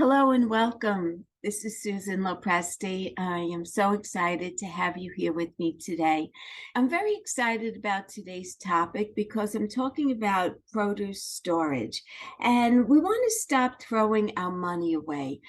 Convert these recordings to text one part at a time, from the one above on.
Hello and welcome. This is Susan Lopresti. I am so excited to have you here with me today. I'm very excited about today's topic because I'm talking about produce storage, and we want to stop throwing our money away.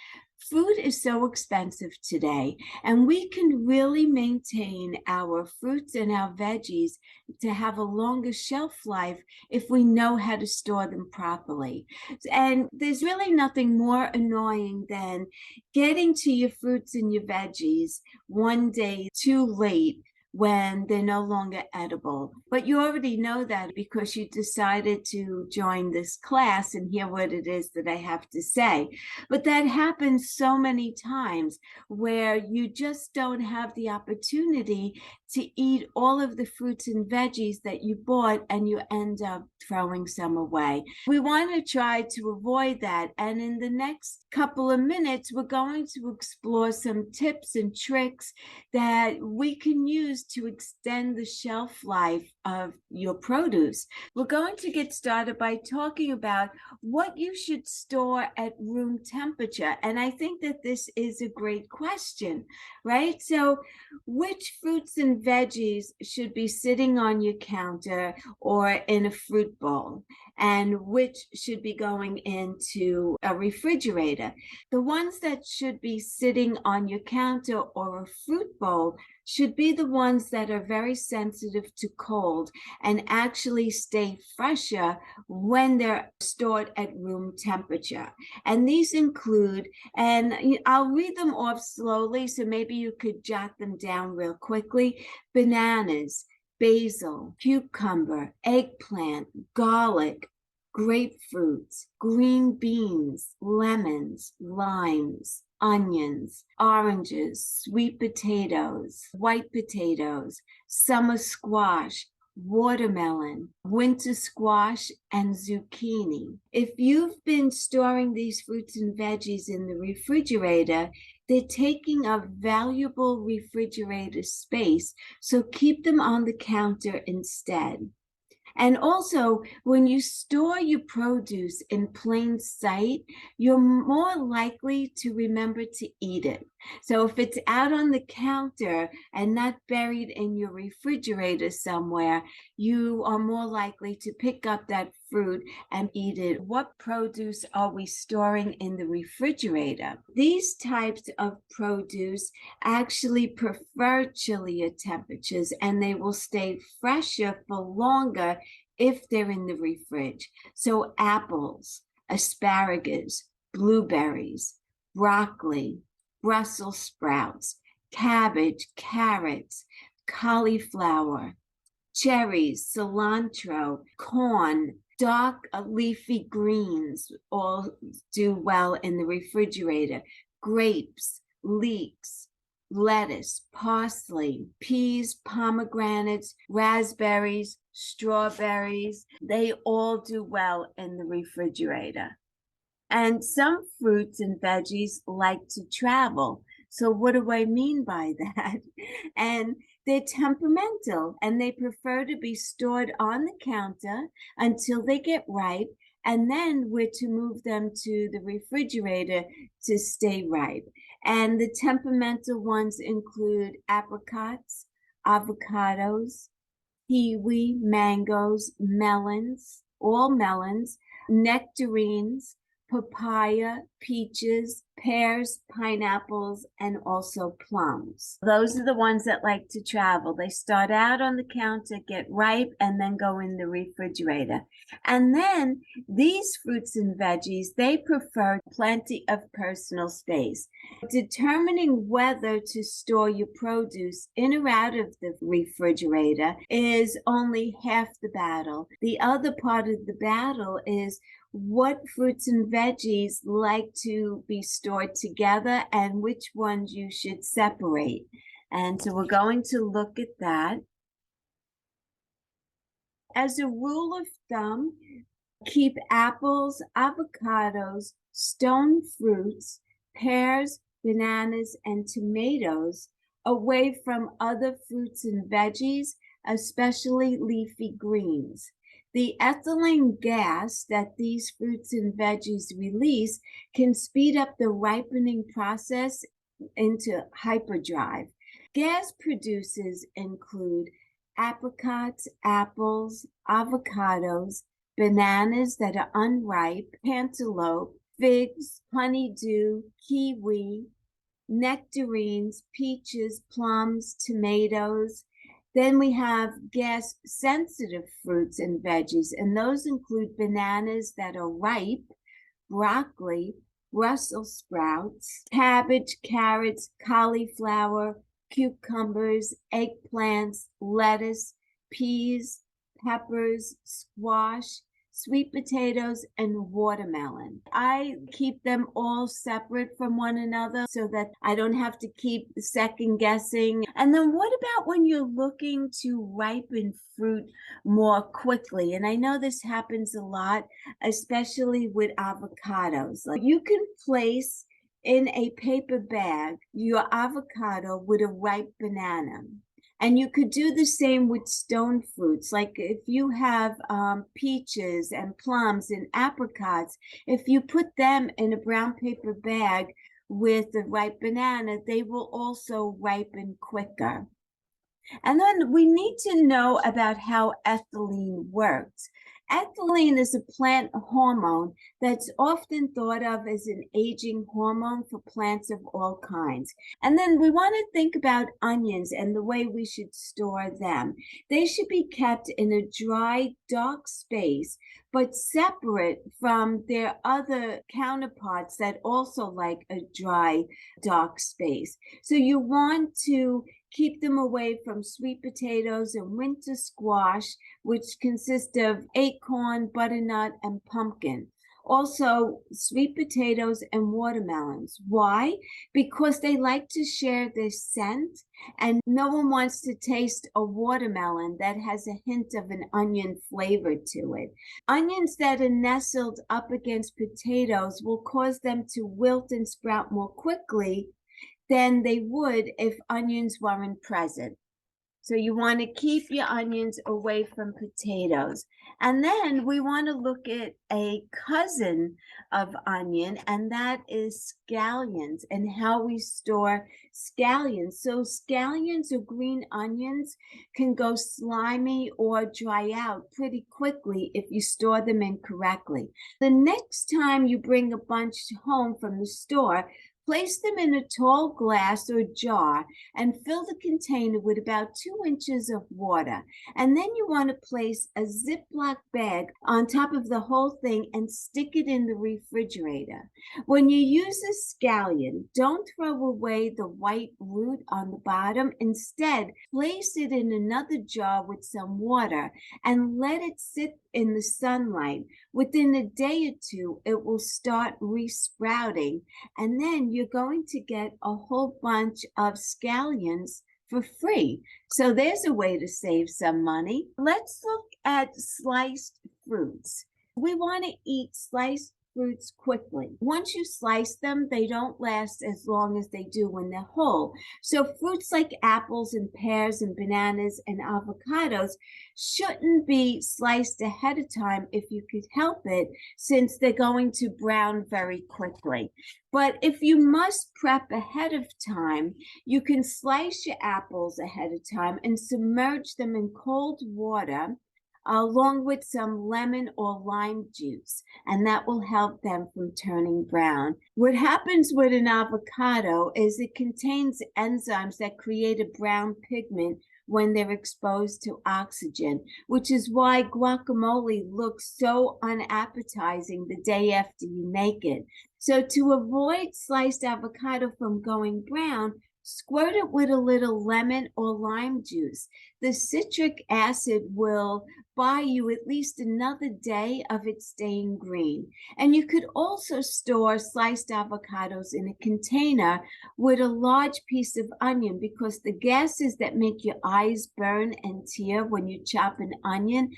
Food is so expensive today, and we can really maintain our fruits and our veggies to have a longer shelf life if we know how to store them properly. And there's really nothing more annoying than getting to your fruits and your veggies one day too late when they're no longer edible. But you already know that because you decided to join this class and hear what it is that I have to say. But that happens so many times where you just don't have the opportunity to eat all of the fruits and veggies that you bought, and you end up throwing some away. We want to try to avoid that. And in the next couple of minutes, we're going to explore some tips and tricks that we can use to extend the shelf life of your produce. We're going to get started by talking about what you should store at room temperature. And I think that this is a great question, right? So which fruits and veggies should be sitting on your counter or in a fruit bowl, and which should be going into a refrigerator? The ones that should be sitting on your counter or a fruit bowl should be the ones that are very sensitive to cold and actually stay fresher when they're stored at room temperature. And these include, and I'll read them off slowly, so maybe you could jot them down real quickly: bananas, basil, cucumber, eggplant, garlic, grapefruits, green beans, lemons, limes, onions, oranges, sweet potatoes, white potatoes, summer squash, watermelon, winter squash, and zucchini. If you've been storing these fruits and veggies in the refrigerator, they're taking up valuable refrigerator space, so keep them on the counter instead. And also, when you store your produce in plain sight, you're more likely to remember to eat it. So if it's out on the counter and not buried in your refrigerator somewhere, you are more likely to pick up that fruit and eat it. What produce are we storing in the refrigerator? These types of produce actually prefer chillier temperatures, and they will stay fresher for longer if they're in the refrige. So apples, asparagus, blueberries, broccoli, Brussels sprouts, cabbage, carrots, cauliflower, cherries, cilantro, corn, dark leafy greens all do well in the refrigerator. Grapes, leeks, lettuce, parsley, peas, pomegranates, raspberries, strawberries, they all do well in the refrigerator. And some fruits and veggies like to travel. So what do I mean by that? And they're temperamental, and they prefer to be stored on the counter until they get ripe, and then we're to move them to the refrigerator to stay ripe. And the temperamental ones include apricots, avocados, kiwi, mangoes, melons, all melons, nectarines, papaya, peaches, pears, pineapples, and also plums. Those are the ones that like to travel. They start out on the counter, get ripe, and then go in the refrigerator. And then these fruits and veggies, they prefer plenty of personal space. Determining whether to store your produce in or out of the refrigerator is only half the battle. The other part of the battle is what fruits and veggies like to be stored together and which ones you should separate. And so we're going to look at that. As a rule of thumb, keep apples, avocados, stone fruits, pears, bananas, and tomatoes away from other fruits and veggies, especially leafy greens. The ethylene gas that these fruits and veggies release can speed up the ripening process into hyperdrive. Gas producers include apricots, apples, avocados, bananas that are unripe, cantaloupe, figs, honeydew, kiwi, nectarines, peaches, plums, tomatoes. Then we have gas sensitive fruits and veggies, and those include bananas that are ripe, broccoli, Brussels sprouts, cabbage, carrots, cauliflower, cucumbers, eggplants, lettuce, peas, peppers, squash, sweet potatoes, and watermelon. I keep them all separate from one another so that I don't have to keep second guessing. And then what about when you're looking to ripen fruit more quickly? And I know this happens a lot, especially with avocados. Like you can place in a paper bag your avocado with a ripe banana. And you could do the same with stone fruits. Like if you have peaches and plums and apricots, if you put them in a brown paper bag with the ripe banana, they will also ripen quicker. And then we need to know about how ethylene works. Ethylene is a plant hormone that's often thought of as an aging hormone for plants of all kinds. And then we want to think about onions and the way we should store them. They should be kept in a dry, dark space, but separate from their other counterparts that also like a dry, dark space. So you want to keep them away from sweet potatoes and winter squash, which consist of acorn, butternut, and pumpkin. Also, sweet potatoes and watermelons. Why? Because they like to share their scent, and no one wants to taste a watermelon that has a hint of an onion flavor to it. Onions that are nestled up against potatoes will cause them to wilt and sprout more quickly than they would if onions weren't present. So you want to keep your onions away from potatoes. And then we want to look at a cousin of onion, and that is scallions and how we store scallions. So scallions or green onions can go slimy or dry out pretty quickly if you store them incorrectly. The next time you bring a bunch home from the store, place them in a tall glass or jar and fill the container with about 2 inches of water. And then you want to place a Ziploc bag on top of the whole thing and stick it in the refrigerator. When you use a scallion, don't throw away the white root on the bottom. Instead, place it in another jar with some water and let it sit in the sunlight. Within a day or two, it will start resprouting, and then you're going to get a whole bunch of scallions for free. So there's a way to save some money. Let's look at sliced fruits. We want to eat sliced fruits quickly. Once you slice them, they don't last as long as they do when they're whole. So fruits like apples and pears and bananas and avocados shouldn't be sliced ahead of time if you could help it, since they're going to brown very quickly. But if you must prep ahead of time, you can slice your apples ahead of time and submerge them in cold water along with some lemon or lime juice, and that will help them from turning brown. What happens with an avocado is it contains enzymes that create a brown pigment when they're exposed to oxygen, which is why guacamole looks so unappetizing the day after you make it. So to avoid sliced avocado from going brown, squirt it with a little lemon or lime juice. The citric acid will buy you at least another day of it staying green. And you could also store sliced avocados in a container with a large piece of onion, because the gases that make your eyes burn and tear when you chop an onion,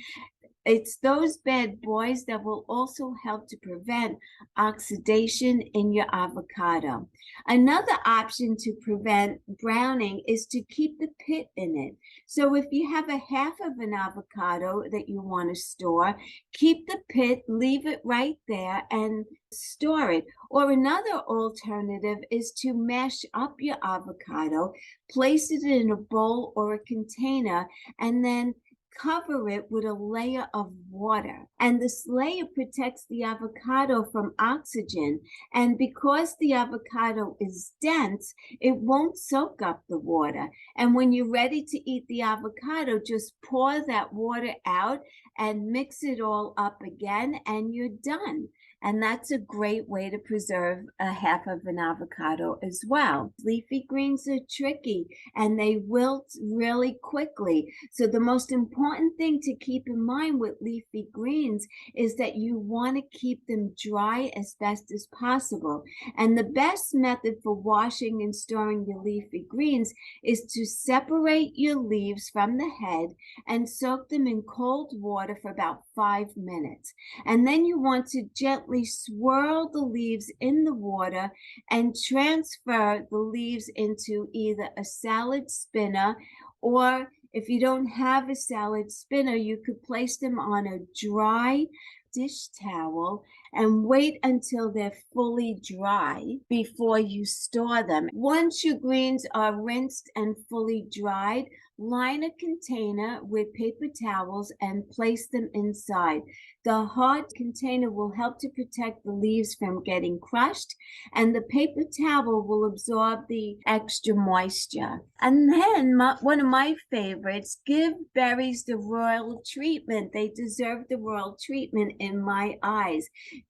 It's those bad boys that will also help to prevent oxidation in your avocado. Another option to prevent browning is to keep the pit in it. So if you have a half of an avocado that you want to store, keep the pit, leave it right there, and store it. Or another alternative is to mash up your avocado, place it in a bowl or a container, and then cover it with a layer of water. And this layer protects the avocado from oxygen. And because the avocado is dense, it won't soak up the water. And when you're ready to eat the avocado, just pour that water out and mix it all up again, and you're done. And that's a great way to preserve a half of an avocado as well. Leafy greens are tricky and they wilt really quickly. So the most important thing to keep in mind with leafy greens is that you want to keep them dry as best as possible. And the best method for washing and storing your leafy greens is to separate your leaves from the head and soak them in cold water for about 5 minutes. And then you want to gently swirl the leaves in the water and transfer the leaves into either a salad spinner, or if you don't have a salad spinner, you could place them on a dry dish towel and wait until they're fully dry before you store them. Once your greens are rinsed and fully dried, line a container with paper towels and place them inside. The hard container will help to protect the leaves from getting crushed, and the paper towel will absorb the extra moisture. And then one of my favorites, give berries the royal treatment. They deserve the royal treatment in my eyes.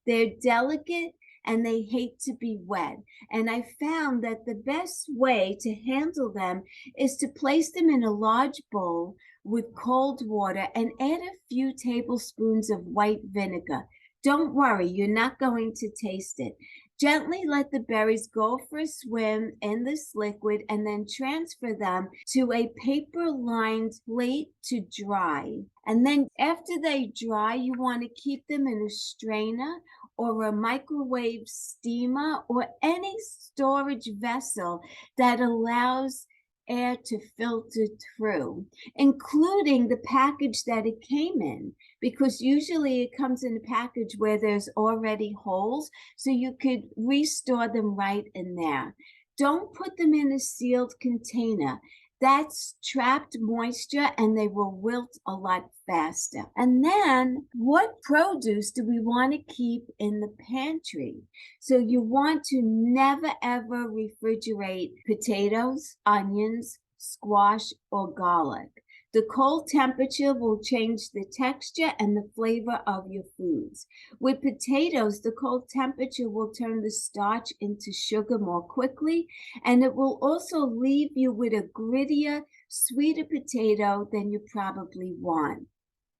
They're delicate and they hate to be wet. And I found that the best way to handle them is to place them in a large bowl with cold water and add a few tablespoons of white vinegar. Don't worry, you're not going to taste it. Gently let the berries go for a swim in this liquid and then transfer them to a paper-lined plate to dry. And then after they dry, you want to keep them in a strainer or a microwave steamer or any storage vessel that allows air to filter through, including the package that it came in, because usually it comes in a package where there's already holes, so you could restore them right in there. Don't put them in a sealed container. That's trapped moisture and they will wilt a lot faster. And then what produce do we want to keep in the pantry? So you want to never ever refrigerate potatoes, onions, squash, or garlic. The cold temperature will change the texture and the flavor of your foods. With potatoes, the cold temperature will turn the starch into sugar more quickly, and it will also leave you with a grittier, sweeter potato than you probably want.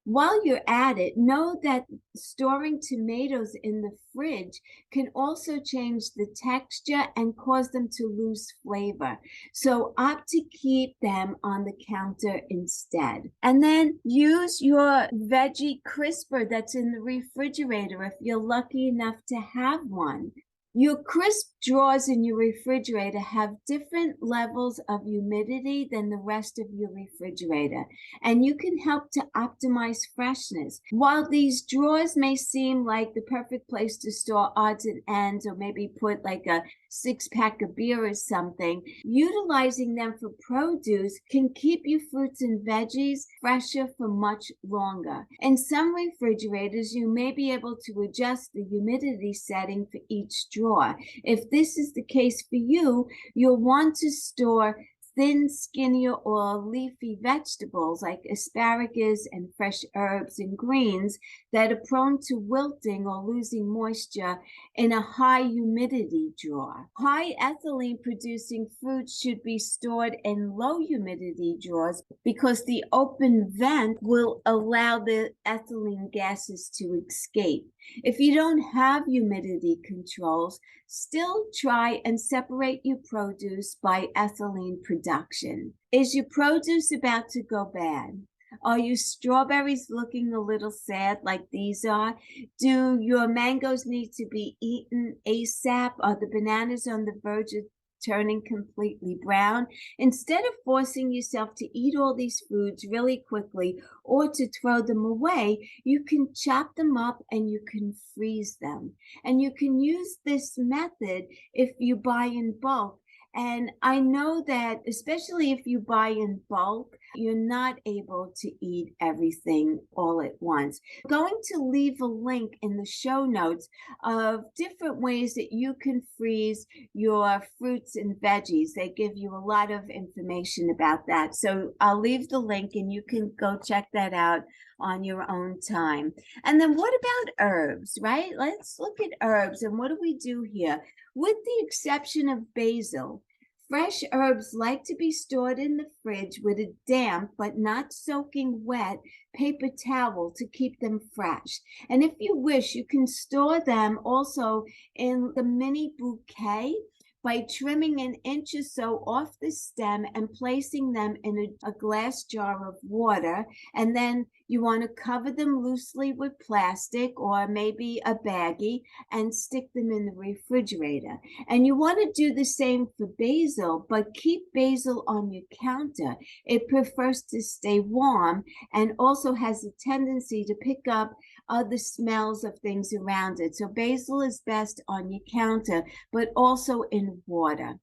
While you're at it, know that storing tomatoes in the fridge can also change the texture and cause them to lose flavor. So opt to keep them on the counter instead. And then use your veggie crisper that's in the refrigerator if you're lucky enough to have one. Your crisp drawers in your refrigerator have different levels of humidity than the rest of your refrigerator, and you can help to optimize freshness. While these drawers may seem like the perfect place to store odds and ends, or maybe put like a 6-pack of beer or something, utilizing them for produce can keep your fruits and veggies fresher for much longer. In some refrigerators, you may be able to adjust the humidity setting for each drawer. If this is the case for you, you'll want to store thin, skinnier, or leafy vegetables like asparagus and fresh herbs and greens that are prone to wilting or losing moisture in a high humidity drawer. High ethylene producing fruits should be stored in low humidity drawers because the open vent will allow the ethylene gases to escape. If you don't have humidity controls, still try and separate your produce by ethylene production. Is your produce about to go bad? Are your strawberries looking a little sad like these are? Do your mangoes need to be eaten ASAP? Are the bananas on the verge of turning completely brown? Instead of forcing yourself to eat all these foods really quickly or to throw them away, you can chop them up and you can freeze them. And you can use this method if you buy in bulk. And I know that, especially if you buy in bulk, you're not able to eat everything all at once. I'm going to leave a link in the show notes of different ways that you can freeze your fruits and veggies. They give you a lot of information about that. So I'll leave the link and you can go check that out on your own time. And then what about herbs, right? Let's look at herbs. And what do we do here? With the exception of basil, fresh herbs like to be stored in the fridge with a damp but not soaking wet paper towel to keep them fresh. And if you wish, you can store them also in the mini bouquet by trimming an inch or so off the stem and placing them in a glass jar of water. And then you want to cover them loosely with plastic or maybe a baggie and stick them in the refrigerator. And you want to do the same for basil, but keep basil on your counter. It prefers to stay warm and also has a tendency to pick up other smells of things around it. So basil is best on your counter, but also in water.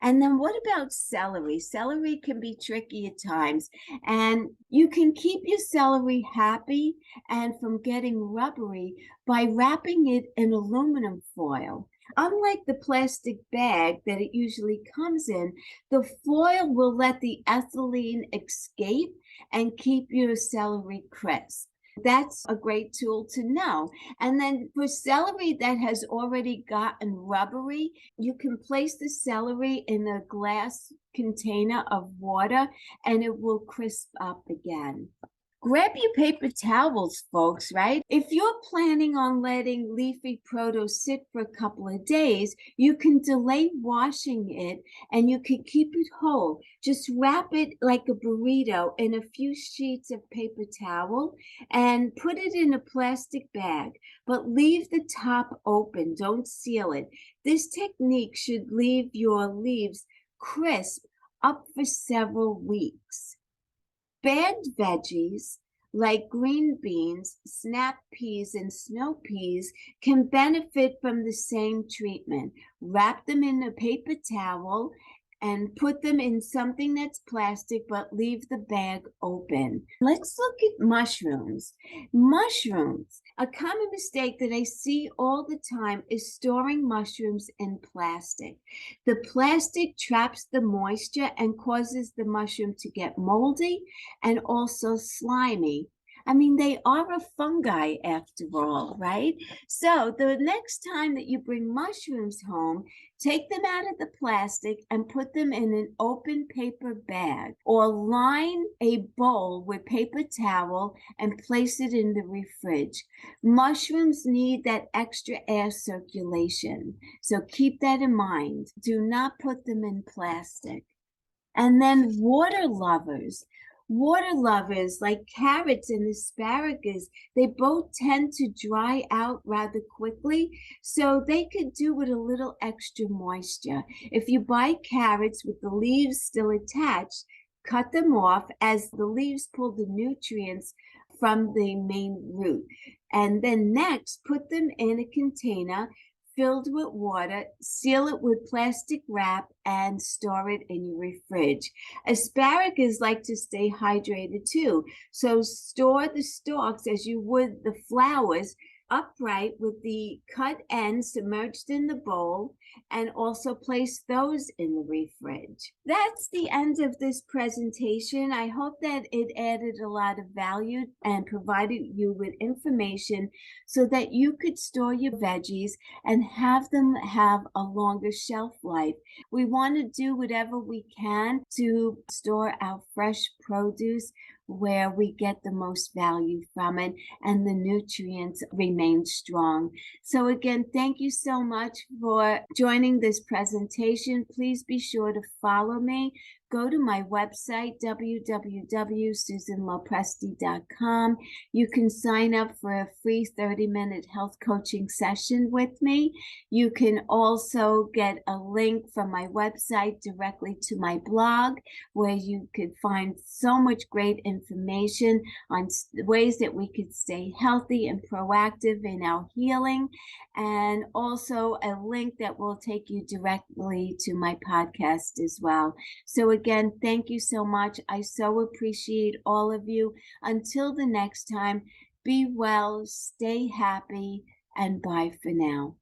And then what about celery? Celery can be tricky at times, and you can keep your celery happy and from getting rubbery by wrapping it in aluminum foil. Unlike the plastic bag that it usually comes in, the foil will let the ethylene escape and keep your celery crisp. That's a great tool to know. And then for celery that has already gotten rubbery, you can place the celery in a glass container of water and it will crisp up again. Grab your paper towels, folks, right? If you're planning on letting leafy produce sit for a couple of days, you can delay washing it and you can keep it whole. Just wrap it like a burrito in a few sheets of paper towel and put it in a plastic bag, but leave the top open. Don't seal it. This technique should leave your leaves crisp up for several weeks. Bagged veggies like green beans, snap peas, and snow peas can benefit from the same treatment. Wrap them in a paper towel and put them in something that's plastic, but leave the bag open. Let's look at mushrooms. Mushrooms. A common mistake that I see all the time is storing mushrooms in plastic. The plastic traps the moisture and causes the mushroom to get moldy and also slimy. I mean, they are a fungi after all, right? So the next time that you bring mushrooms home, take them out of the plastic and put them in an open paper bag or line a bowl with paper towel and place it in the fridge. Mushrooms need that extra air circulation. So keep that in mind. Do not put them in plastic. And then water lovers. Water lovers like carrots and asparagus, they both tend to dry out rather quickly, so they could do with a little extra moisture. If you buy carrots with the leaves still attached, cut them off as the leaves pull the nutrients from the main root. And then next, put them in a container filled with water, seal it with plastic wrap, and store it in your fridge. Asparagus like to stay hydrated too, so store the stalks as you would the flowers upright with the cut ends submerged in the bowl, and also place those in the fridge. That's the end of this presentation. I hope that it added a lot of value and provided you with information so that you could store your veggies and have them have a longer shelf life. We want to do whatever we can to store our fresh produce where we get the most value from it and the nutrients remain strong. So again, thank you so much for joining this presentation. Please be sure to follow me go to my website, www.susanlopresti.com. You can sign up for a free 30-minute health coaching session with me. You can also get a link from my website directly to my blog, where you could find so much great information on ways that we could stay healthy and proactive in our healing, and also a link that will take you directly to my podcast as well. So again, thank you so much. I so appreciate all of you. Until the next time, be well, stay happy, and bye for now.